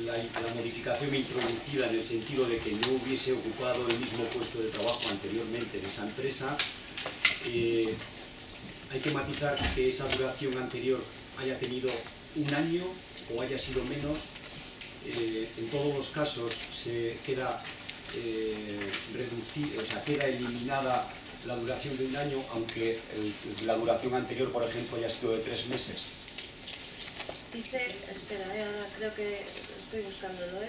la modificación introducida en el sentido de que no hubiese ocupado el mismo puesto de trabajo anteriormente en esa empresa. Hay que matizar que esa duración anterior haya tenido un año o haya sido menos. En todos los casos se queda reducida, o sea, queda eliminada la duración de un año, aunque la duración anterior, por ejemplo, haya sido de 3 meses. Dice, espera, ahora creo que estoy buscándolo,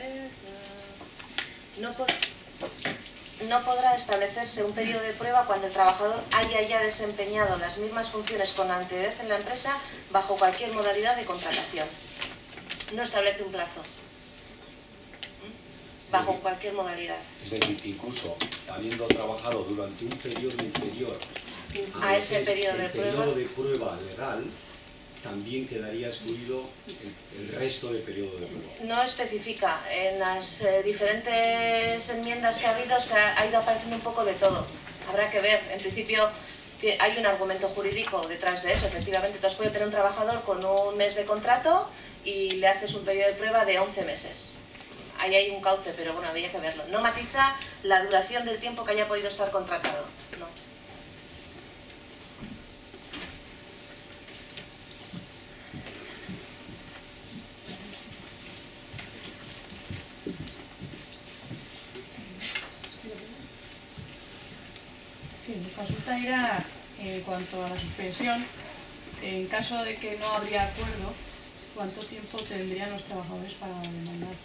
no podrá establecerse un periodo de prueba cuando el trabajador haya ya desempeñado las mismas funciones con anterioridad en la empresa bajo cualquier modalidad de contratación. No establece un plazo. Bajo cualquier modalidad. Es decir, incluso habiendo trabajado durante un periodo inferior a ese periodo de prueba legal, también quedaría excluido el resto del periodo de prueba. No especifica. En las diferentes enmiendas que ha habido se ha ido apareciendo un poco de todo. Habrá que ver. En principio hay un argumento jurídico detrás de eso. Efectivamente, entonces puede tener un trabajador con un mes de contrato y le haces un periodo de prueba de 11 meses. Ahí hay un cauce, pero bueno, habría que verlo. No matiza la duración del tiempo que haya podido estar contratado. No. Sí, mi consulta era en cuanto a la suspensión. En caso de que no habría acuerdo, ¿cuánto tiempo tendrían los trabajadores para demandar?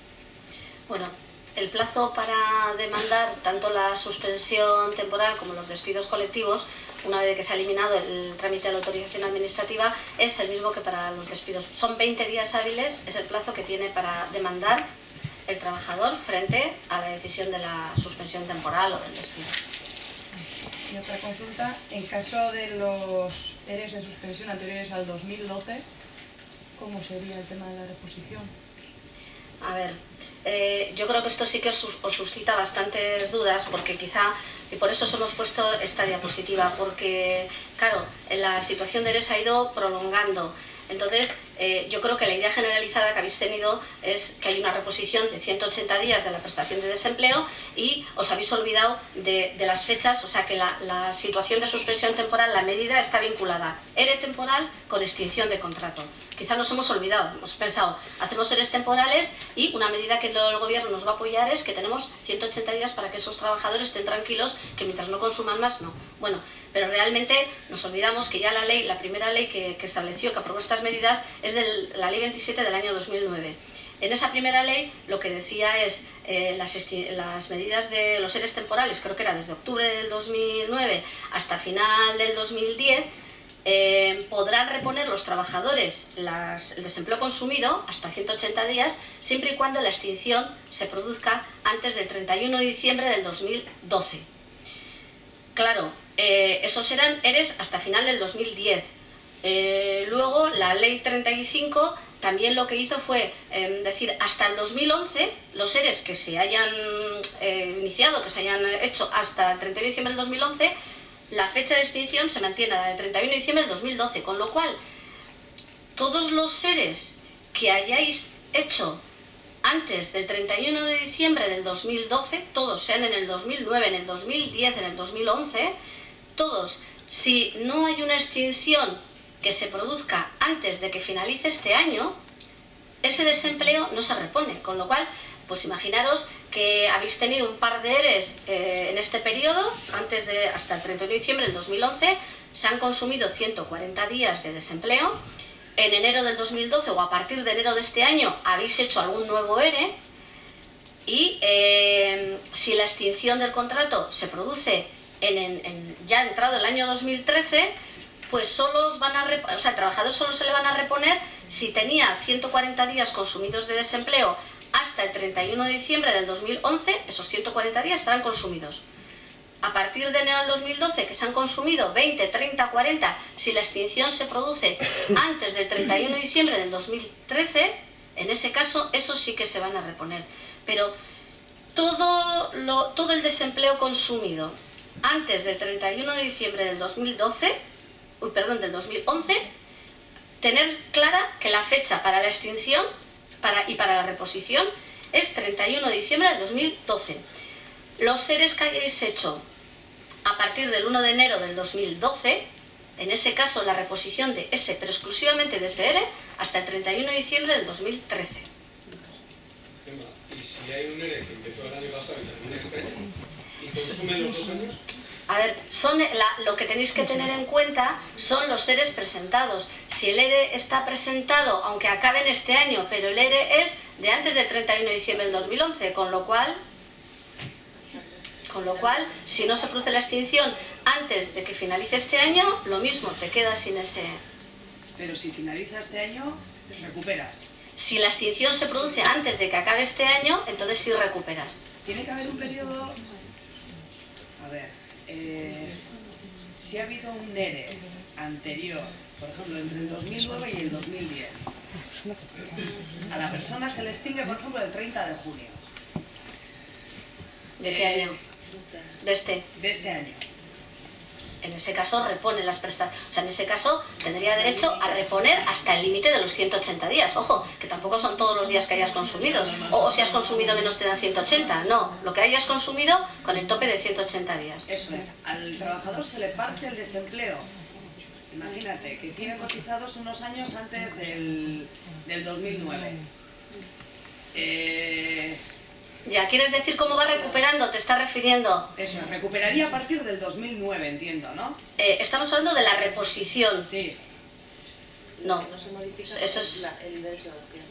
Bueno, el plazo para demandar tanto la suspensión temporal como los despidos colectivos, una vez que se ha eliminado el trámite de la autorización administrativa, es el mismo que para los despidos. Son 20 días hábiles, es el plazo que tiene para demandar el trabajador frente a la decisión de la suspensión temporal o del despido. Y otra consulta, en caso de los ERES de suspensión anteriores al 2012, ¿cómo sería el tema de la reposición? A ver, yo creo que esto sí que os suscita bastantes dudas, porque quizá, y por eso os hemos puesto esta diapositiva, porque claro, la situación de ERES ha ido prolongando. Entonces, yo creo que la idea generalizada que habéis tenido es que hay una reposición de 180 días de la prestación de desempleo y os habéis olvidado de las fechas, o sea que la situación de suspensión temporal, la medida está vinculada ERE temporal con extinción de contrato. Quizá nos hemos olvidado, hemos pensado, hacemos EREs temporales y una medida que el gobierno nos va a apoyar es que tenemos 180 días para que esos trabajadores estén tranquilos, que mientras no consuman más, no. Bueno, pero realmente nos olvidamos que ya la ley, la primera ley que estableció, que aprobó estas medidas, es de la ley 27 del año 2009. En esa primera ley lo que decía es las medidas de los EREs temporales, creo que era desde octubre del 2009 hasta final del 2010, podrán reponer los trabajadores el desempleo consumido hasta 180 días, siempre y cuando la extinción se produzca antes del 31 de diciembre del 2012. Claro, esos eran EREs hasta final del 2010. Luego la ley 35 también lo que hizo fue decir hasta el 2011 los EREs que se hayan iniciado, que se hayan hecho hasta el 31 de diciembre del 2011, la fecha de extinción se mantiene la del 31 de diciembre del 2012, con lo cual todos los EREs que hayáis hecho antes del 31 de diciembre del 2012, todos sean en el 2009, en el 2010, en el 2011, todos, si no hay una extinción que se produzca antes de que finalice este año, ese desempleo no se repone, con lo cual, pues imaginaros que habéis tenido un par de EREs en este periodo, hasta el 31 de diciembre del 2011, se han consumido 140 días de desempleo, en enero del 2012 o a partir de enero de este año habéis hecho algún nuevo ERE y si la extinción del contrato se produce ya entrado el año 2013, pues solo al trabajador solo se le van a reponer si tenía 140 días consumidos de desempleo hasta el 31 de diciembre del 2011, esos 140 días estarán consumidos. A partir de enero del 2012, que se han consumido 20, 30, 40, si la extinción se produce antes del 31 de diciembre del 2013, en ese caso, esos sí que se van a reponer. Pero todo el desempleo consumido antes del 31 de diciembre del 2011, tener clara que la fecha para la extinción y para la reposición es 31 de diciembre del 2012. Los EREs que hayáis hecho a partir del 1 de enero del 2012, en ese caso la reposición de ese, pero exclusivamente de ese ERE, hasta el 31 de diciembre del 2013. ¿Y si hay un ERE que empezó el año pasado y termina este año y consume los 2 años? A ver, lo que tenéis que tener en cuenta son los EREs presentados. Si el ERE está presentado, aunque acabe en este año, pero el ERE es de antes del 31 de diciembre del 2011, con lo cual, si no se produce la extinción antes de que finalice este año, lo mismo, te quedas sin ese... Pero si finaliza este año, recuperas. Si la extinción se produce antes de que acabe este año, entonces sí recuperas. Tiene que haber un periodo... A ver, si ha habido un ERE anterior, por ejemplo, entre el 2009 y el 2010, a la persona se le extingue, por ejemplo, el 30 de junio. ¿De qué año? De este año. En ese caso repone las prestaciones. O sea, en ese caso tendría derecho a reponer hasta el límite de los 180 días. Ojo, que tampoco son todos los días que hayas consumido. O si has consumido menos te dan 180. No, lo que hayas consumido con el tope de 180 días. Eso es. Al trabajador se le parte el desempleo. Imagínate, que tiene cotizados unos años antes del 2009. Ya, ¿quieres decir cómo va recuperando? ¿Te estás refiriendo? Eso, recuperaría a partir del 2009, entiendo, ¿no? Estamos hablando de la reposición. Sí. No, eso es...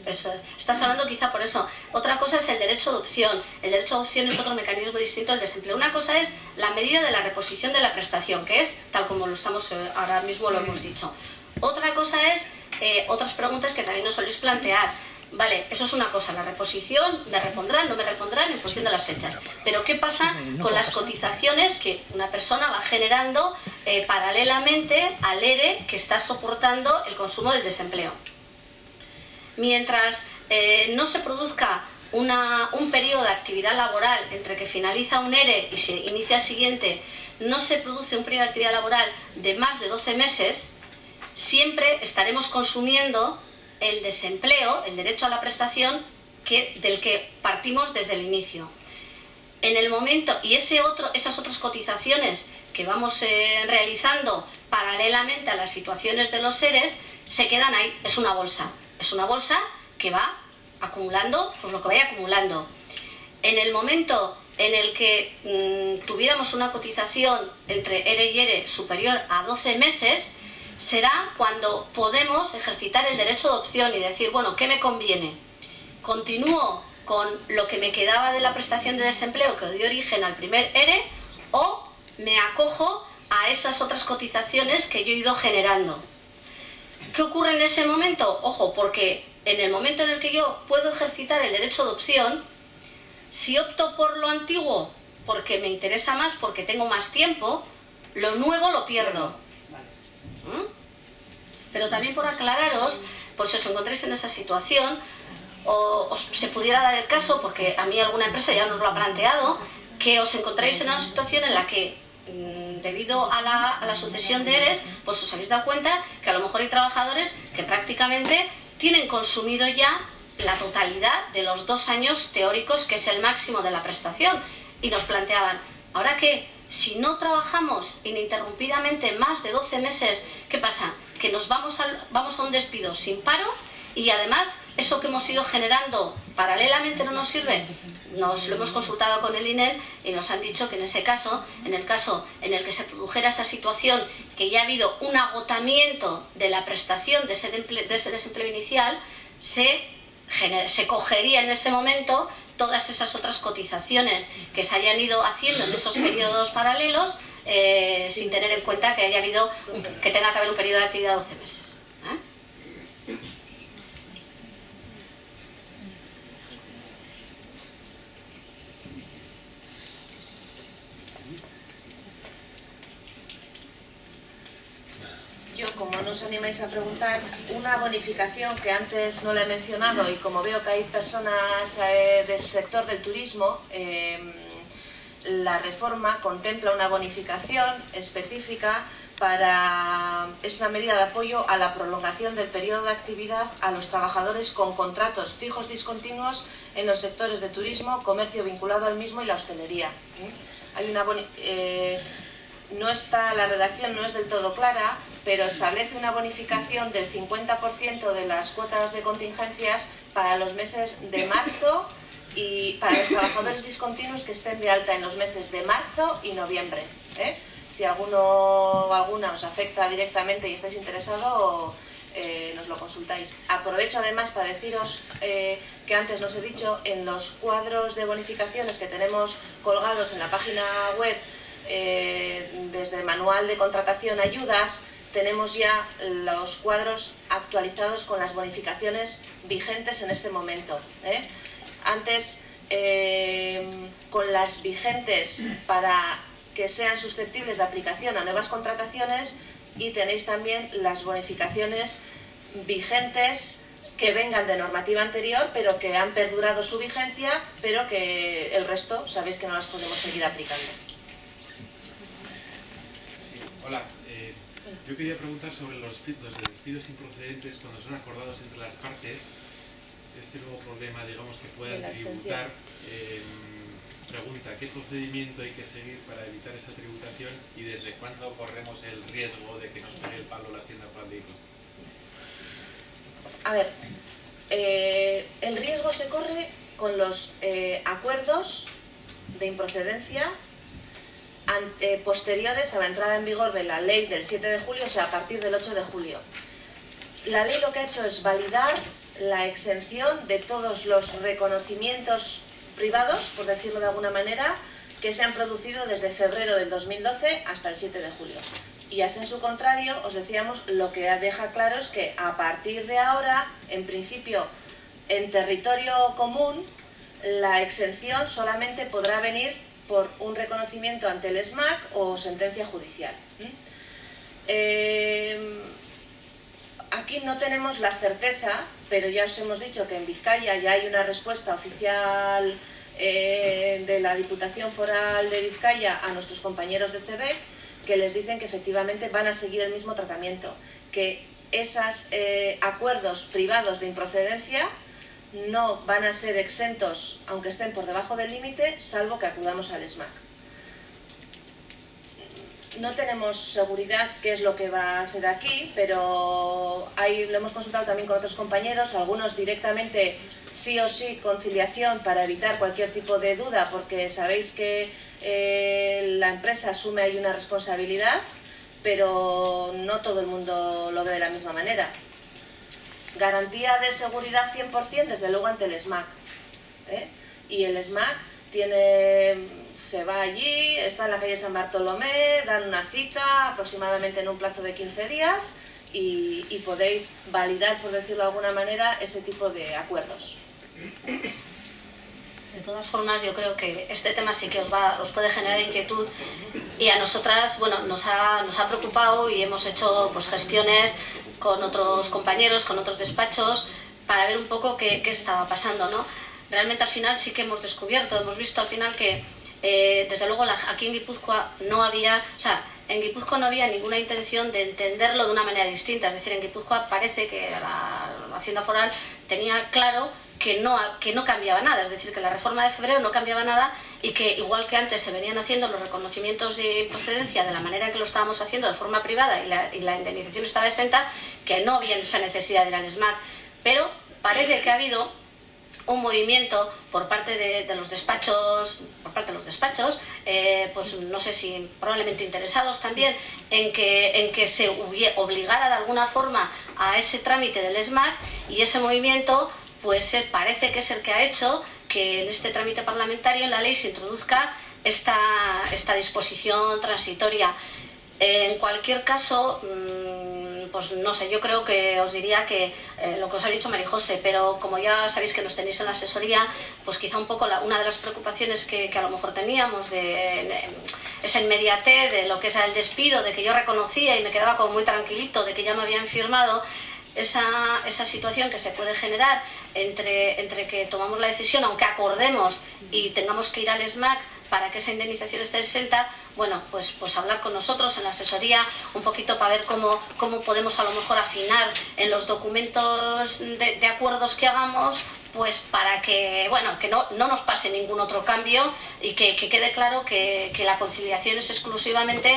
Eso es. Estás hablando quizá por eso. Otra cosa es el derecho de opción. El derecho de opción es otro mecanismo distinto al desempleo. Una cosa es la medida de la reposición de la prestación, que es tal como lo estamos ahora mismo lo hemos dicho. Otra cosa es otras preguntas que también nos soléis plantear. Vale, eso es una cosa, la reposición, me repondrán, no me repondrán en función de las fechas. Pero ¿qué pasa con las cotizaciones que una persona va generando paralelamente al ERE que está soportando el consumo del desempleo? Mientras no se produzca un periodo de actividad laboral entre que finaliza un ERE y se inicia el siguiente, no se produce un periodo de actividad laboral de más de 12 meses, siempre estaremos consumiendo el desempleo, el derecho a la prestación del que partimos desde el inicio. En el momento, y esas otras cotizaciones que vamos realizando paralelamente a las situaciones de los EREs, se quedan ahí, es una bolsa que va acumulando, pues lo que vaya acumulando. En el momento en el que tuviéramos una cotización entre ERE y ERE superior a 12 meses, será cuando podemos ejercitar el derecho de opción y decir, bueno, ¿qué me conviene? ¿Continúo con lo que me quedaba de la prestación de desempleo que dio origen al primer ERE o me acojo a esas otras cotizaciones que yo he ido generando? ¿Qué ocurre en ese momento? Ojo, porque en el momento en el que yo puedo ejercitar el derecho de opción, si opto por lo antiguo porque me interesa más, porque tengo más tiempo, lo nuevo lo pierdo. Pero también por aclararos, por si os encontréis en esa situación, o se pudiera dar el caso, porque a mí alguna empresa ya nos lo ha planteado, que os encontráis en una situación en la que debido a la sucesión de EREs, pues os habéis dado cuenta que a lo mejor hay trabajadores que prácticamente tienen consumido ya la totalidad de los 2 años teóricos, que es el máximo de la prestación, y nos planteaban, ¿ahora qué? Si no trabajamos ininterrumpidamente más de 12 meses, ¿qué pasa? Que nos vamos a un despido sin paro y además eso que hemos ido generando paralelamente no nos sirve. Nos lo hemos consultado con el INEL y nos han dicho que en ese caso, en el caso en el que se produjera esa situación, que ya ha habido un agotamiento de la prestación de ese desempleo inicial, se cogería en ese momento todas esas otras cotizaciones que se hayan ido haciendo en esos periodos paralelos, sin tener en cuenta que tenga que haber un periodo de actividad de 12 meses. Yo, como no os animáis a preguntar, una bonificación que antes no la he mencionado y como veo que hay personas del sector del turismo, la reforma contempla una bonificación específica es una medida de apoyo a la prolongación del periodo de actividad a los trabajadores con contratos fijos discontinuos en los sectores de turismo, comercio vinculado al mismo y la hostelería. Hay una la redacción no es del todo clara, pero establece una bonificación del 50% de las cuotas de contingencias para los meses de marzo y para los trabajadores discontinuos que estén de alta en los meses de marzo y noviembre. Si alguno o alguna os afecta directamente y estáis interesados, nos lo consultáis. Aprovecho además para deciros que antes nos he dicho, en los cuadros de bonificaciones que tenemos colgados en la página web, desde el manual de contratación ayudas, tenemos ya los cuadros actualizados con las bonificaciones vigentes en este momento. Antes, con las vigentes para que sean susceptibles de aplicación a nuevas contrataciones, y tenéis también las bonificaciones vigentes que vengan de normativa anterior, pero que han perdurado su vigencia, pero que el resto sabéis que no las podemos seguir aplicando. Sí, hola. Yo quería preguntar sobre los despidos improcedentes cuando son acordados entre las partes. Este nuevo problema, digamos, que puedan tributar. Pregunta, ¿qué procedimiento hay que seguir para evitar esa tributación y desde cuándo corremos el riesgo de que nos pegue el palo la Hacienda Pública? A ver, el riesgo se corre con los acuerdos de improcedencia posteriores a la entrada en vigor de la ley del 7 de julio, o sea, a partir del 8 de julio. La ley lo que ha hecho es validar la exención de todos los reconocimientos privados, por decirlo de alguna manera, que se han producido desde febrero del 2012 hasta el 7 de julio. Y así, en su contrario, os decíamos, lo que deja claro es que a partir de ahora, en principio, en territorio común, la exención solamente podrá venir por un reconocimiento ante el SMAC o sentencia judicial. Aquí no tenemos la certeza, pero ya os hemos dicho que en Vizcaya ya hay una respuesta oficial de la Diputación Foral de Vizcaya a nuestros compañeros de CEBEC, que les dicen que efectivamente van a seguir el mismo tratamiento, que esos acuerdos privados de improcedencia no van a ser exentos, aunque estén por debajo del límite, salvo que acudamos al SMAC. No tenemos seguridad qué es lo que va a ser aquí, pero lo hemos consultado también con otros compañeros, algunos directamente sí o sí conciliación para evitar cualquier tipo de duda, porque sabéis que la empresa asume ahí una responsabilidad, pero no todo el mundo lo ve de la misma manera. Garantía de seguridad 100% desde luego ante el SMAC. Y el SMAC se va allí, está en la calle San Bartolomé, dan una cita aproximadamente en un plazo de 15 días y podéis validar, por decirlo de alguna manera, ese tipo de acuerdos. De todas formas, yo creo que este tema sí que os puede generar inquietud, y a nosotras, bueno, nos ha preocupado y hemos hecho pues gestiones con otros compañeros, con otros despachos, para ver un poco qué estaba pasando, ¿no? Realmente al final sí que hemos visto al final que desde luego aquí en Guipúzcoa no había, en Guipúzcoa no había ninguna intención de entenderlo de una manera distinta. Es decir, en Guipúzcoa parece que la Hacienda Foral tenía claro que no cambiaba nada, es decir, que la reforma de febrero no cambiaba nada, y que igual que antes se venían haciendo los reconocimientos de procedencia de la manera en que lo estábamos haciendo de forma privada y la indemnización estaba exenta, que no había esa necesidad de ir al SMAC. Pero parece que ha habido un movimiento por parte de los despachos, pues no sé si probablemente interesados también en que se obligara de alguna forma a ese trámite del SMAC, y ese movimiento pues parece que es el que ha hecho que en este trámite parlamentario en la ley se introduzca esta disposición transitoria. En cualquier caso, pues no sé, yo creo que os diría que lo que os ha dicho María José, pero como ya sabéis que nos tenéis en la asesoría, pues quizá un poco una de las preocupaciones que a lo mejor teníamos esa inmediatez de lo que es el despido, de que yo reconocía y me quedaba como muy tranquilito de que ya me habían firmado, esa situación que se puede generar entre que tomamos la decisión, aunque acordemos y tengamos que ir al SMAC para que esa indemnización esté exenta, bueno, pues hablar con nosotros en la asesoría un poquito para ver cómo podemos a lo mejor afinar en los documentos de acuerdos que hagamos, pues para que, bueno, que no nos pase ningún otro cambio y que quede claro que la conciliación es exclusivamente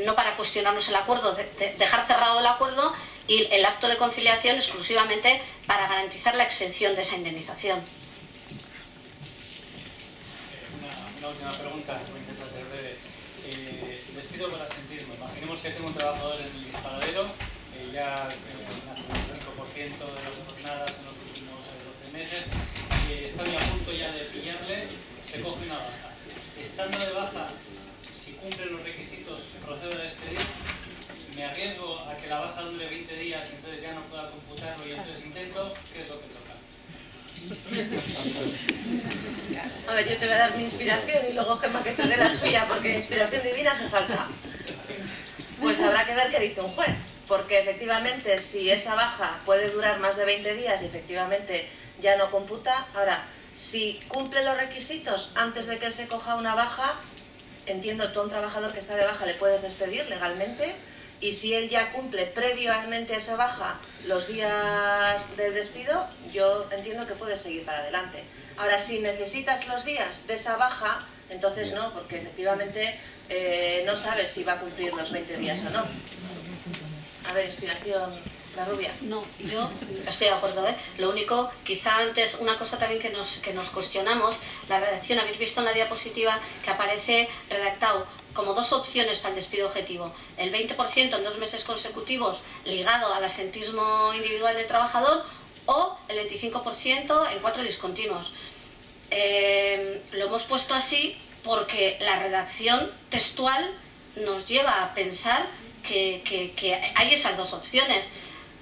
no para cuestionarnos el acuerdo, dejar cerrado el acuerdo, y el acto de conciliación exclusivamente para garantizar la exención de esa indemnización. Una última pregunta, voy a intentar ser breve. Despido por absentismo. Imaginemos que tengo un trabajador en el disparadero, ya un 5% de las jornadas en los últimos 12 meses, está muy a punto ya de pillarle, se coge una baja. Estando de baja, si cumple los requisitos, procedo a despedir. Me arriesgo a que la baja dure 20 días, entonces ya no pueda computarlo y entonces intento, ¿qué es lo que toca? A ver, yo te voy a dar mi inspiración y luego Gemma que te dé la suya, porque inspiración divina hace falta. Pues habrá que ver qué dice un juez, porque efectivamente si esa baja puede durar más de 20 días y efectivamente ya no computa, ahora, si cumple los requisitos antes de que él se coja una baja, entiendo, tú a un trabajador que está de baja le puedes despedir legalmente, y si él ya cumple previamente a esa baja los días del despido, yo entiendo que puedes seguir para adelante. Ahora, si necesitas los días de esa baja, entonces no, porque efectivamente no sabes si va a cumplir los 20 días o no. A ver, inspiración, la rubia. No, yo estoy de acuerdo, ¿eh? Lo único, quizá antes, una cosa también que nos cuestionamos, la redacción, habéis visto en la diapositiva que aparece redactado como dos opciones para el despido objetivo: el 20% en 2 meses consecutivos ligado al asentismo individual del trabajador, o el 25% en 4 discontinuos. Lo hemos puesto así porque la redacción textual nos lleva a pensar que hay esas dos opciones,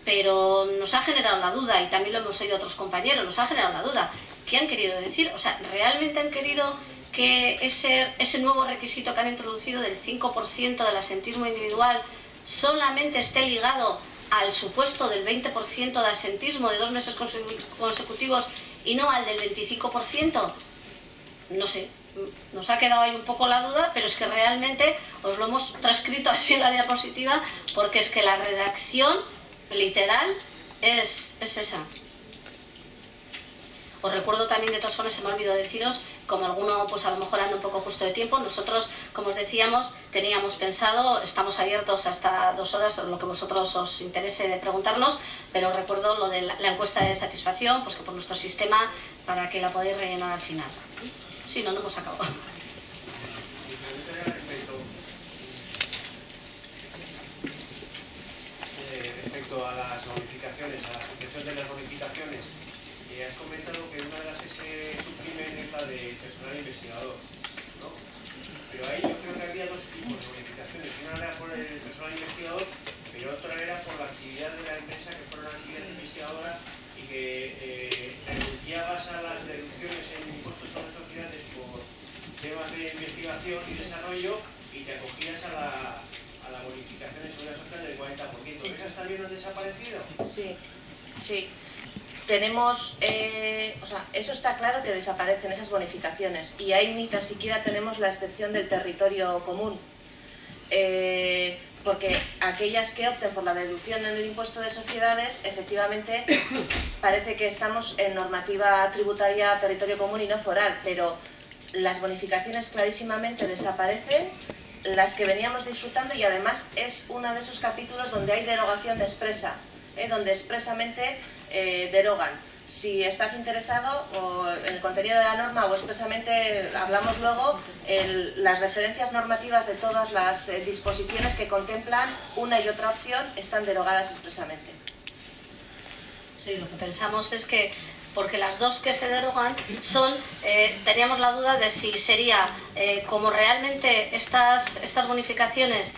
pero nos ha generado la duda, y también lo hemos oído otros compañeros, nos ha generado la duda. ¿Qué han querido decir? O sea, ¿realmente han querido que ese nuevo requisito que han introducido del 5% del asentismo individual solamente esté ligado al supuesto del 20% de asentismo de 2 meses consecutivos y no al del 25%? No sé, nos ha quedado ahí un poco la duda, pero es que realmente os lo hemos transcrito así en la diapositiva, porque es que la redacción literal es esa. Os recuerdo también, de todas formas, se me ha olvidado deciros, como alguno pues a lo mejor anda un poco justo de tiempo, nosotros, como os decíamos, teníamos pensado, estamos abiertos hasta 2 horas, lo que vosotros os interese de preguntarnos, pero os recuerdo lo de la encuesta de satisfacción, pues que por nuestro sistema, para que la podáis rellenar al final. Sí, no hemos acabado. Respecto a las bonificaciones, a la supresión de las bonificaciones, has comentado que una de las que se suprimen es la de personal investigador, ¿no? Pero ahí yo creo que había 2 tipos de bonificaciones. Una era por el personal investigador, pero otra era por la actividad de la empresa, que fuera una actividad investigadora y que renunciabas a las deducciones en impuestos sobre sociedades por temas de investigación y desarrollo y te acogías a la bonificación de seguridad social del 40%. ¿Esas también han desaparecido? Sí, sí. Tenemos, o sea, eso está claro que desaparecen esas bonificaciones, y ahí ni tan siquiera tenemos la excepción del territorio común, porque aquellas que opten por la deducción en el impuesto de sociedades, efectivamente parece que estamos en normativa tributaria territorio común y no foral, pero las bonificaciones clarísimamente desaparecen, las que veníamos disfrutando, y además es uno de esos capítulos donde hay derogación de expresa, donde expresamente derogan. Si estás interesado o en el contenido de la norma o expresamente hablamos luego, las referencias normativas de todas las disposiciones que contemplan una y otra opción están derogadas expresamente. Sí, lo que pensamos es que, porque las dos que se derogan son, teníamos la duda de si sería, como realmente estas bonificaciones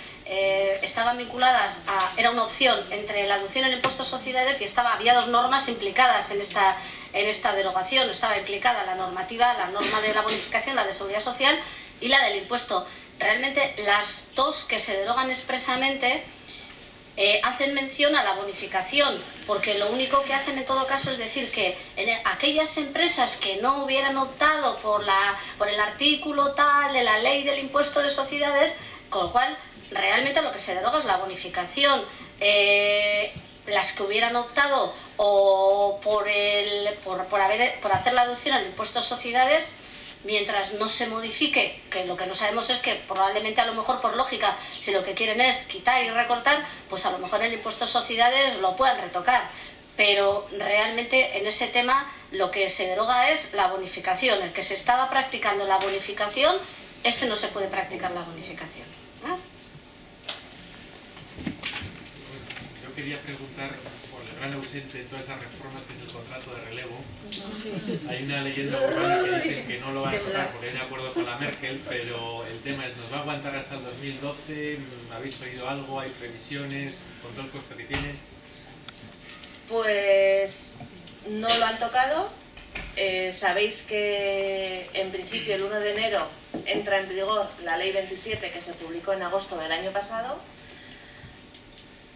estaban vinculadas a, era una opción entre la deducción en el impuesto de sociedades, y había 2 normas implicadas en esta derogación. Estaba implicada la normativa, la norma de la bonificación, la de seguridad social, y la del impuesto. Realmente las 2 que se derogan expresamente hacen mención a la bonificación, porque lo único que hacen en todo caso es decir que en aquellas empresas que no hubieran optado por el artículo tal de la ley del impuesto de sociedades, con lo cual realmente lo que se deroga es la bonificación. Las que hubieran optado o por hacer la deducción al impuesto de sociedades, mientras no se modifique, que lo que no sabemos es que probablemente a lo mejor por lógica, si lo que quieren es quitar y recortar, pues a lo mejor el impuesto de sociedades lo puedan retocar. Pero realmente en ese tema lo que se deroga es la bonificación. El que se estaba practicando la bonificación, ese no se puede practicar la bonificación. Yo quería preguntar por el gran ausente en todas estas reformas, que es el contrato de relevo. Sí. Hay una leyenda urbana que dice que no lo van a tocar porque hay un acuerdo con la Merkel, pero el tema es, ¿nos va a aguantar hasta el 2012? ¿Habéis oído algo? ¿Hay previsiones? ¿Con todo el costo que tiene? Pues no lo han tocado. Sabéis que en principio el 1 de enero entra en vigor la ley 27 que se publicó en agosto del año pasado,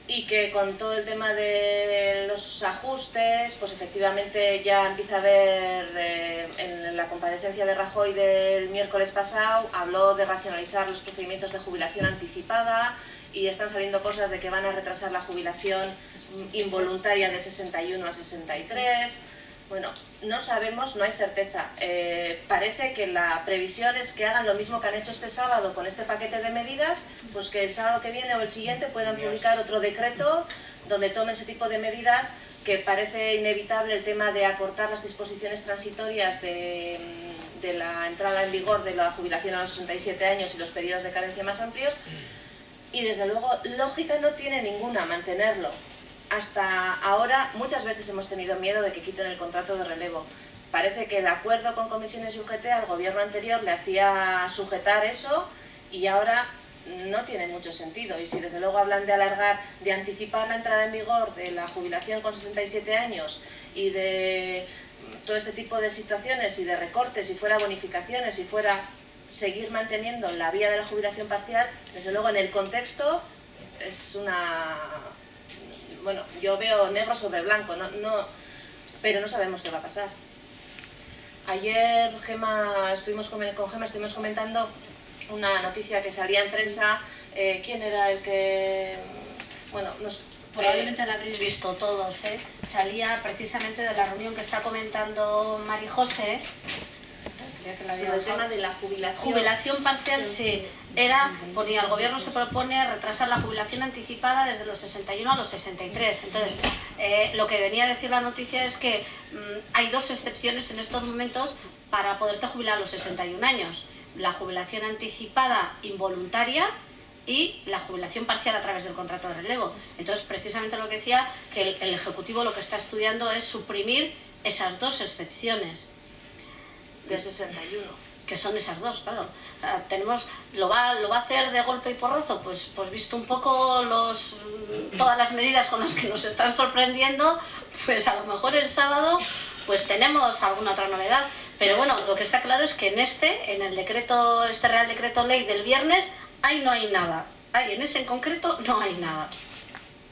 y que con todo el tema de los ajustes, pues efectivamente ya empieza a haber, en la comparecencia de Rajoy del miércoles pasado, habló de racionalizar los procedimientos de jubilación anticipada, y están saliendo cosas de que van a retrasar la jubilación involuntaria de 61 a 63... Bueno, no sabemos, no hay certeza. Parece que la previsión es que hagan lo mismo que han hecho este sábado con este paquete de medidas, pues que el sábado que viene o el siguiente puedan publicar otro decreto donde tomen ese tipo de medidas, que parece inevitable el tema de acortar las disposiciones transitorias de la entrada en vigor de la jubilación a los 67 años y los periodos de carencia más amplios, y desde luego lógica no tiene ninguna mantenerlo. Hasta ahora muchas veces hemos tenido miedo de que quiten el contrato de relevo. Parece que el acuerdo con comisiones y UGT al gobierno anterior le hacía sujetar eso, y ahora no tiene mucho sentido. Y si desde luego hablan de alargar, de anticipar la entrada en vigor de la jubilación con 67 años y de todo este tipo de situaciones y de recortes, si fuera bonificaciones, si fuera seguir manteniendo la vía de la jubilación parcial, desde luego en el contexto es una... Bueno, yo veo negro sobre blanco, pero no sabemos qué va a pasar. Ayer con Gema estuvimos comentando una noticia que salía en prensa. ¿Quién era el que...? Bueno, probablemente la habréis visto todos, ¿eh? Salía precisamente de la reunión que está comentando Mari José, sobre el tema de la jubilación. Jubilación parcial, sí. Ponía, el gobierno se propone retrasar la jubilación anticipada desde los 61 a los 63. Entonces, lo que venía a decir la noticia es que hay dos excepciones en estos momentos para poderte jubilar a los 61 años. La jubilación anticipada involuntaria y la jubilación parcial a través del contrato de relevo. Entonces, precisamente lo que decía, que el Ejecutivo lo que está estudiando es suprimir esas dos excepciones. De 61. Que son esas dos, claro. ¿Lo va a hacer de golpe y porrazo? Pues visto un poco todas las medidas con las que nos están sorprendiendo, pues a lo mejor el sábado pues tenemos alguna otra novedad. Pero bueno, lo que está claro es que en el decreto, este Real Decreto Ley del viernes, ahí no hay nada. Ahí en ese en concreto no hay nada.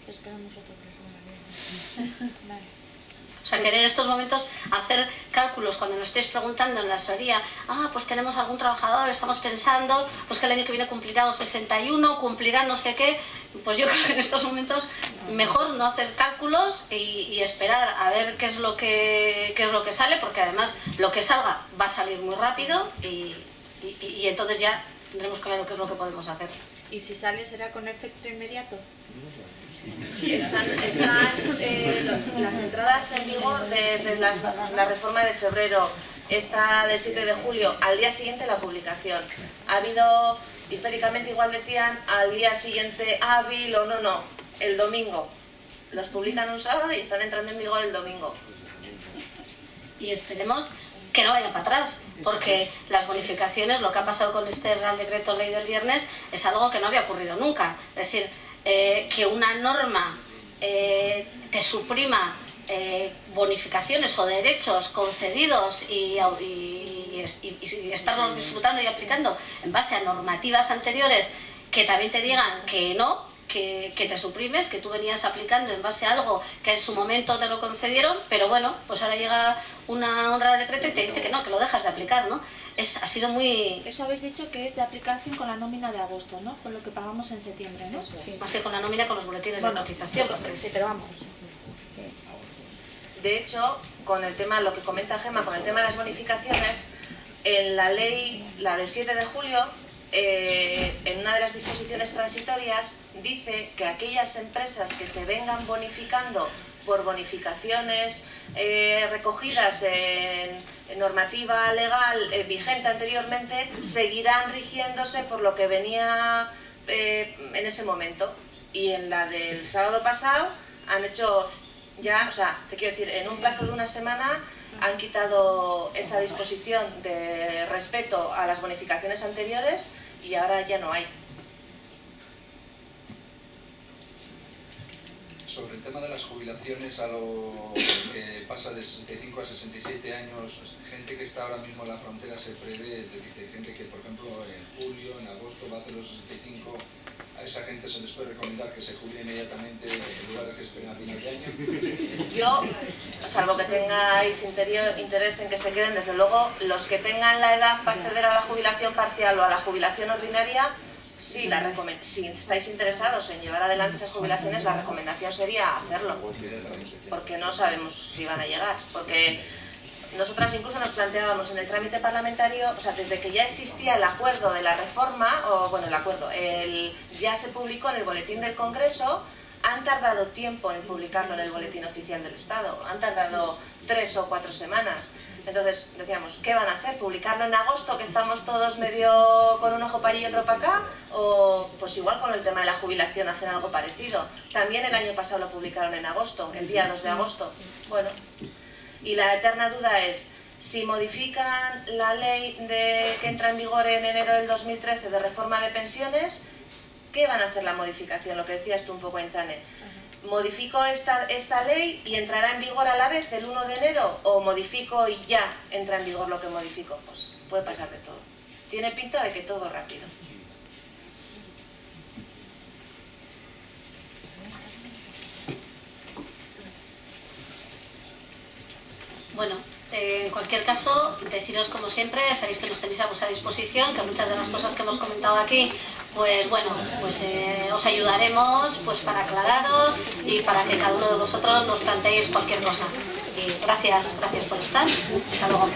Esperamos otro que se vale. O sea, que en estos momentos hacer cálculos cuando nos estéis preguntando en la asesoría, pues tenemos algún trabajador, estamos pensando, pues que el año que viene cumplirá los 61, cumplirá no sé qué, pues yo creo que en estos momentos mejor no hacer cálculos y esperar a ver qué es lo que sale, porque además lo que salga va a salir muy rápido y entonces ya tendremos claro qué es lo que podemos hacer. ¿Y si sale será con efecto inmediato? Están las entradas en vigor desde la reforma de febrero, esta del 7 de julio, al día siguiente la publicación. Ha habido, históricamente igual decían, al día siguiente hábil o no, el domingo. Los publican un sábado y están entrando en vigor el domingo. Y esperemos que no vayan para atrás, porque las bonificaciones, lo que ha pasado con este Real Decreto Ley del viernes, es algo que no había ocurrido nunca. Es decir, que una norma te suprima bonificaciones o derechos concedidos y estarlos disfrutando y aplicando en base a normativas anteriores, que también te digan que no, que te suprimes, que tú venías aplicando en base a algo que en su momento te lo concedieron, pero bueno, pues ahora llega un Real Decreto y te dice que no, que lo dejas de aplicar, ¿no? Ha sido muy... Eso habéis dicho que es de aplicación con la nómina de agosto, ¿no? Con lo que pagamos en septiembre, ¿no? Sí. Más que con la nómina, con los boletines de cotización. Sí, pero vamos. De hecho, con el tema, lo que comenta Gemma, con el tema de las bonificaciones, en la ley, la del 7 de julio, en una de las disposiciones transitorias, dice que aquellas empresas que se vengan bonificando por bonificaciones recogidas en normativa legal vigente anteriormente, seguirán rigiéndose por lo que venía en ese momento. Y en la del sábado pasado han hecho ya, o sea, te quiero decir, en un plazo de una semana han quitado esa disposición de respeto a las bonificaciones anteriores y ahora ya no hay. Sobre el tema de las jubilaciones, a lo que pasa de 65 a 67 años, gente que está ahora mismo en la frontera se prevé, es decir, que gente que, por ejemplo, en julio, en agosto va a hacer los 65, a esa gente se les puede recomendar que se jubile inmediatamente en lugar de que esperen a final de año. Yo, salvo que tengáis interés en que se queden, desde luego, los que tengan la edad para acceder a la jubilación parcial o a la jubilación ordinaria, sí, si estáis interesados en llevar adelante esas jubilaciones, la recomendación sería hacerlo, porque no sabemos si van a llegar, porque nosotras incluso nos planteábamos en el trámite parlamentario, o sea, desde que ya existía el acuerdo de la reforma, o bueno, el acuerdo, ya se publicó en el boletín del Congreso, han tardado tiempo en publicarlo en el boletín oficial del Estado, han tardado 3 o 4 semanas. Entonces decíamos, ¿qué van a hacer? ¿Publicarlo en agosto, que estamos todos medio con un ojo para allí y otro para acá? O pues igual con el tema de la jubilación hacer algo parecido. También el año pasado lo publicaron en agosto, el día 2 de agosto. Bueno, y la eterna duda es, si modifican la ley que entra en vigor en enero del 2013 de reforma de pensiones, ¿qué van a hacer la modificación? Lo que decías tú un poco, Aintzane. ¿Modifico esta ley y entrará en vigor a la vez el 1 de enero? ¿O modifico y ya entra en vigor lo que modifico? Pues puede pasar de todo. Tiene pinta de que todo rápido. Bueno, en cualquier caso, deciros como siempre, sabéis que nos tenéis a vuestra disposición, que muchas de las cosas que hemos comentado aquí, pues bueno, pues os ayudaremos pues para aclararos y para que cada uno de vosotros nos planteéis cualquier cosa. Y gracias por estar. Hasta luego.